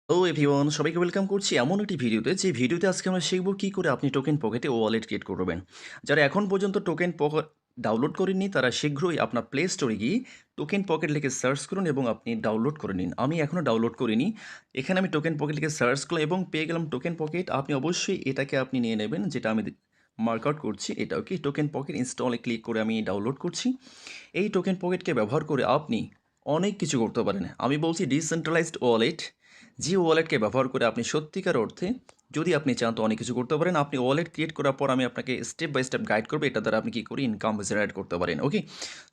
Hello everyone, সবাইকে welcome করছি এমন একটি ভিডিওতে যে ভিডিওতে আজকে আমরা শিখব কী করে আপনি টোকেন পকেটে ওয়ালেট ক্রিয়েট করবেন। যারা এখন পর্যন্ত টোকেন পকেট ডাউনলোড করেননি তারা শীঘ্রই আপনার প্লে স্টোরে গিয়ে টোকেন পকেট লিখে সার্চ করুন এবং আপনি ডাউনলোড করে নিন। আমি এখনও ডাউনলোড করিনি। এখানে আমি টোকেন পকেট লিখে সার্চ করলাম এবং পেয়ে গেলাম টোকেন পকেট। আপনি অবশ্যই এটাকে আপনি নিয়ে নেবেন, যেটা আমি মার্ক আউট করছি। এটা ওকে, টোকেন পকেট ইনস্টলে ক্লিক করে আমি ডাউনলোড করছি। এই টোকেন পকেটকে ব্যবহার করে আপনি অনেক কিছু করতে পারেন। আমি বলছি ডিসেন্ট্রালাইজড ওয়ালেট, যে ওয়ালেটকে ব্যবহার করে আপনি সত্যিকার অর্থে যদি আপনি চান তো অনেক কিছু করতে পারেন। আপনি ওয়ালেট ক্রিয়েট করার পর আমি আপনাকে স্টেপ বাই স্টেপ গাইড করবো এটা দ্বারা আপনি কী করে ইনকাম জেনারেট করতে পারেন। ওকে,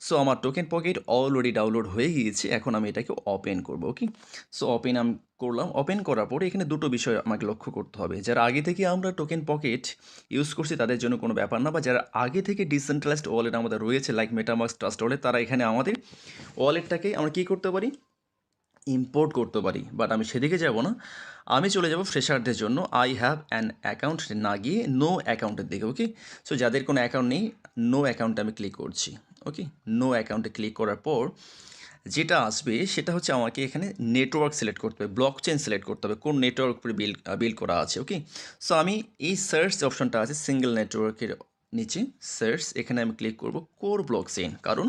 সো আমার টোকেন পকেট অলরেডি ডাউনলোড হয়ে গিয়েছে, এখন আমি এটাকে ওপেন করবো। ওকে, সো ওপেন আমি করলাম। ওপেন করার পরে এখানে দুটো বিষয় আমাকে লক্ষ্য করতে হবে। যারা আগে থেকে আমরা টোকেন পকেট ইউজ করছি তাদের জন্য কোনো ব্যাপার না, বা যারা আগে থেকে ডিসেন্ট্রালাইজড ওয়ালেট আমাদের রয়েছে লাইক মেটামাস্ক, ট্রাস্ট ওয়ালেট, তারা এখানে আমাদের ওয়ালেটটাকে আমরা কী করতে পারি, ইম্পোর্ট করতে পারি। বাট আমি সেদিকে যাব না, আমি চলে যাব ফ্রেশারদের জন্য আই হ্যাভ অ্যান অ্যাকাউন্ট না গিয়ে নো অ্যাকাউন্টের দিকে। ওকে, সো যাদের কোনো অ্যাকাউন্ট নেই, নো অ্যাকাউন্টে আমি ক্লিক করছি। ওকে, নো অ্যাকাউন্টে ক্লিক করার পর যেটা আসবে সেটা হচ্ছে আমাকে এখানে নেটওয়ার্ক সিলেক্ট করতে হবে, ব্লক চেইন সিলেক্ট করতে হবে, কোন নেটওয়ার্ক উপরে বিল্ড করা আছে। ওকে, সো আমি এই সার্চ অপশনটা আছে সিঙ্গেল নেটওয়ার্কের নিচে সার্চ, এখানে আমি ক্লিক করব কোর ব্লক চেইন। কারণ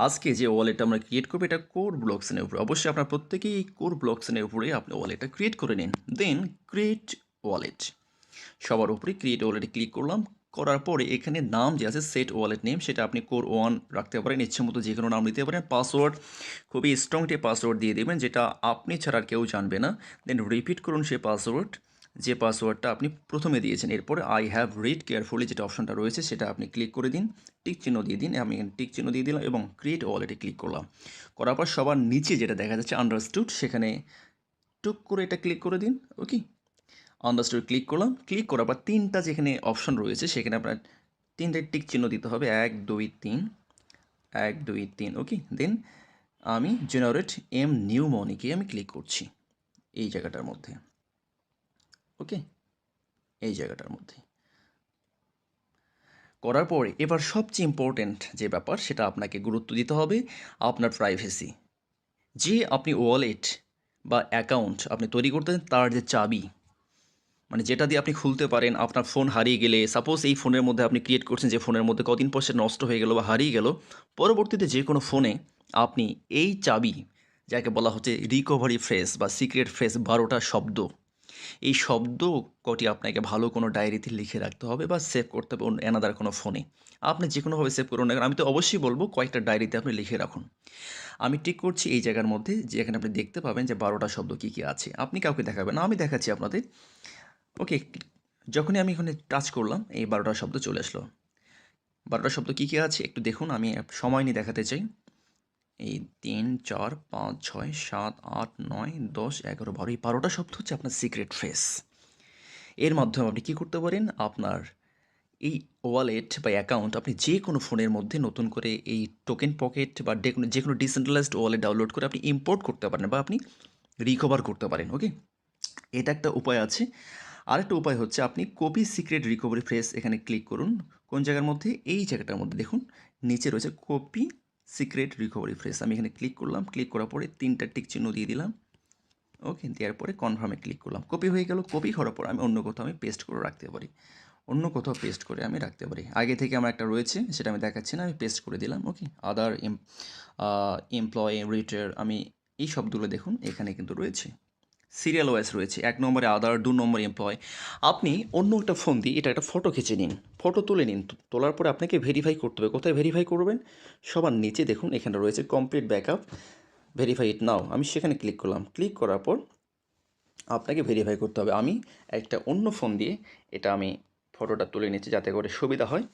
আজকে যে ওয়ালেটটা আমরা ক্রিয়েট করবো এটা কোর ব্লক চেইনের উপরে। অবশ্যই আপনার প্রত্যেকেই এই কোর ব্লক চেইনের উপরে আপনি ওয়ালেটটা ক্রিয়েট করে নিন। দেন ক্রিয়েট ওয়ালেট, সবার উপরে ক্রিয়েট ওয়ালেটে ক্লিক করলাম। করার পরে এখানে নাম যে আছে সেট ওয়ালেট নেম, সেটা আপনি কোর ওয়ান রাখতে পারেন, ইচ্ছে মতো যে কোনো নাম দিতে পারেন। পাসওয়ার্ড খুবই স্ট্রং একটি পাসওয়ার্ড দিয়ে দেবেন, যেটা আপনি ছাড়া আর কেউ জানবে না। দেন রিপিট করুন সেই পাসওয়ার্ড, যে পাসওয়ার্ডটা আপনি প্রথমে দিয়েছেন। এরপরে আই হ্যাভ রিড কেয়ারফুলি যেটা অপশনটা রয়েছে সেটা আপনি ক্লিক করে দিন, টিক চিহ্ন দিয়ে দিন। আমি এখানে টিক চিহ্ন দিয়ে দিলাম এবং ক্রিয়েট ওয়ালেটে ক্লিক করলাম। করার পর সবার নিচে যেটা দেখা যাচ্ছে আন্ডারস্টুড, সেখানে টুক করে এটা ক্লিক করে দিন। ওকে, আন্ডারস্টুড ক্লিক করলাম। ক্লিক করার পর তিনটা যেখানে অপশন রয়েছে সেখানে আপনার তিনটে টিক চিহ্ন দিতে হবে, 1 2 3, 1 2 3। ওকে, দেন আমি জেনারেট এম নিউ মনিকে আমি ক্লিক করছি এই জায়গাটার মধ্যে। ওকে, এই জায়গাটার মধ্যে করার পরে এবার সবচেয়ে ইম্পর্ট্যান্ট যে ব্যাপার সেটা আপনাকে গুরুত্ব দিতে হবে, আপনার প্রাইভেসি। যে আপনি ওয়ালেট বা অ্যাকাউন্ট আপনি তৈরি করতেছেন তার যে চাবি, মানে যেটা দিয়ে আপনি খুলতে পারেন, আপনার ফোন হারিয়ে গেলে, সাপোজ এই ফোনের মধ্যে আপনি ক্রিয়েট করছেন যে ফোনের মধ্যে কদিন পর সে নষ্ট হয়ে গেল বা হারিয়ে গেল, পরবর্তীতে যে কোনো ফোনে আপনি এই চাবি, যাকে বলা হচ্ছে রিকভারি ফ্রেজ বা সিক্রেট ফ্রেজ, 12টা শব্দ, এই শব্দ কটি আপনাকে ভালো কোনো ডায়েরিতে লিখে রাখতে হবে বা সেভ করতে হবে অন্য অ্যানাদার কোনো ফোনে। আপনি যে কোনোভাবে সেভ করুন না কেন, আমি তো অবশ্যই বলবো কয়েকটা ডায়েরিতে আপনি লিখে রাখুন। আমি টিক করছি এই জায়গার মধ্যে, যেখানে আপনি দেখতে পাবেন যে 12টা শব্দ কী কী আছে। আপনি কাউকে দেখাবেন না, আমি দেখাচ্ছি আপনাদের। ওকে, যখনই আমি এখানে টাচ করলাম এই 12টা শব্দ চলে আসলো। 12টা শব্দ কী কী আছে একটু দেখুন, আমি সময় নিয়ে দেখাতে চাই। এই 3 4 5 6 7 8 9 10 11 12, এই 12টা শব্দ হচ্ছে আপনার সিক্রেট ফ্রেজ। এর মাধ্যমে আপনি কী করতে পারেন, আপনার এই ওয়ালেট বা অ্যাকাউন্ট আপনি যে কোনো ফোনের মধ্যে নতুন করে এই টোকেন পকেট বা যে কোনো ডিসেন্ট্রালাইজড ওয়ালেট ডাউনলোড করে আপনি ইম্পোর্ট করতে পারেন বা আপনি রিকভার করতে পারেন। ওকে, এটা একটা উপায় আছে। আরেকটা উপায় হচ্ছে আপনি কপি সিক্রেট রিকভারি ফ্রেজ, এখানে ক্লিক করুন। কোন জায়গার মধ্যে, এই জায়গাটার মধ্যে দেখুন নিচে রয়েছে কপি সিক্রেট রিকভারি ফ্রেজ। আমি এখানে ক্লিক করলাম, ক্লিক করার পরে তিনটা টিক চিহ্ন দিয়ে দিলাম। ওকে, দেওয়ার পরে কনফার্মে ক্লিক করলাম। কপি হয়ে গেল। কপি করার পর আমি অন্য কোথাও আমি পেস্ট করে রাখতে পারি, অন্য কোথাও পেস্ট করে আমি রাখতে পারি। আগে থেকে আমার একটা রয়েছে সেটা আমি দেখাচ্ছি না, আমি পেস্ট করে দিলাম। ওকে, আদার এমপ্লয়ি রিটার, আমি এই শব্দগুলো দেখুন এখানে কিন্তু রয়েছে, সিরিয়াল ওয়াইজ রয়েছে। 1 নম্বরে আদার, 2 নম্বরে এমপ্লয়। আপনি অন্য একটা ফোন দিয়ে এটা একটা ফটো খিঁচে নিন, ফটো তুলে নিন। তোলার পরে আপনাকে ভেরিফাই করতে হবে। কোথায় ভেরিফাই করবেন, সবার নিচে দেখুন এখানে রয়েছে কমপ্লিট ব্যাকআপ, ভেরিফাই ইট নাও। আমি সেখানে ক্লিক করলাম। ক্লিক করার পর আপনাকে ভেরিফাই করতে হবে। আমি একটা অন্য ফোন দিয়ে এটা আমি ফটোটা তুলে নিচ্ছি যাতে করে সুবিধা হয়।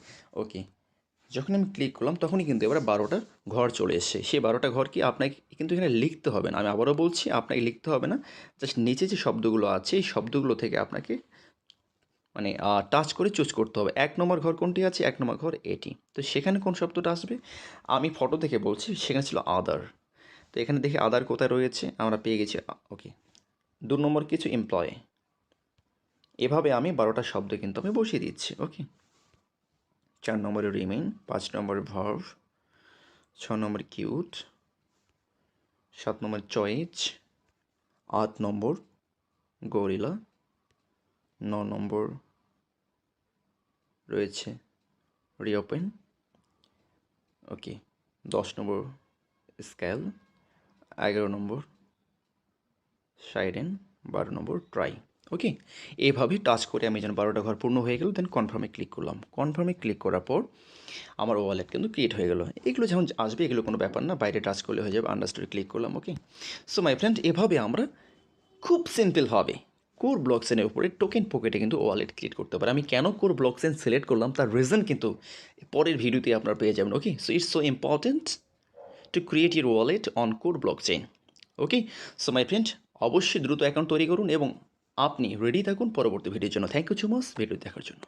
ওকে, যখন আমি ক্লিক করলাম তখনই কিন্তু এবারে 12টা ঘর চলে এসছে। সেই 12টা ঘর কি আপনাকে কিন্তু এখানে লিখতে হবে না, আমি আবারও বলছি আপনাকে লিখতে হবে না। জাস্ট নিচে যে শব্দগুলো আছে এই শব্দগুলো থেকে আপনাকে মানে টাচ করে চুজ করতে হবে 1 নম্বর ঘর কোনটি আছে, 1 নম্বর ঘর এটি। তো সেখানে কোন শব্দটা আসবে, আমি ফটো থেকে বলছি, সেখানে ছিল আদার। তো এখানে দেখি আদার কোথায় রয়েছে, আমরা পেয়ে গেছি। ওকে, 2 নম্বর কিছু এমপ্লয়। এভাবে আমি 12টা শব্দ কিন্তু আমি বসিয়ে দিচ্ছি। ওকে, 4 নম্বরে রিমেইন, 5 নম্বরে ভার্ভ, 6 নম্বরে কিউট, 7 নম্বর চয়েজ, 8 নম্বর গরিলা, 9 নম্বর রয়েছে রিওপেন, ওকে, 10 নম্বর স্ক্যাল, 11 নম্বর সাইরেন, 12 নম্বর ট্রাই। ওকে, এইভাবে টাচ করে আমি যেন 12টা ঘর পূর্ণ হয়ে গেল, দেন কনফার্মে ক্লিক করলাম। কনফার্মে ক্লিক করার পর আমার ওয়ালেট কিন্তু ক্রিয়েট হয়ে গেল। এগুলো যখন আসবে এগুলো কোনো ব্যাপার না, বাইরে টাচ করলে হয়ে যাবে। আন্ডারস্টুড ক্লিক করলাম। ওকে, সো মাই ফ্রেন্ড, এভাবে আমরা খুব সিম্পলভাবে কোর ব্লকচেনের উপরে টোকেন পকেটে কিন্তু ওয়ালেট ক্রিয়েট করতে পারে। আমি কেন কোর ব্লকচেন সিলেক্ট করলাম তার রিজন কিন্তু পরের ভিডিওতে আপনারা পেয়ে যাবেন। Okay, so it's so important to create your wallet on Core blockchain. Okay, so my friend, অবশ্যই দ্রুত অ্যাকাউন্ট তৈরি করুন এবং আপনি রেডি থাকুন পরবর্তী ভিডিওর জন্য। Thank you so much video দেখার জন্য।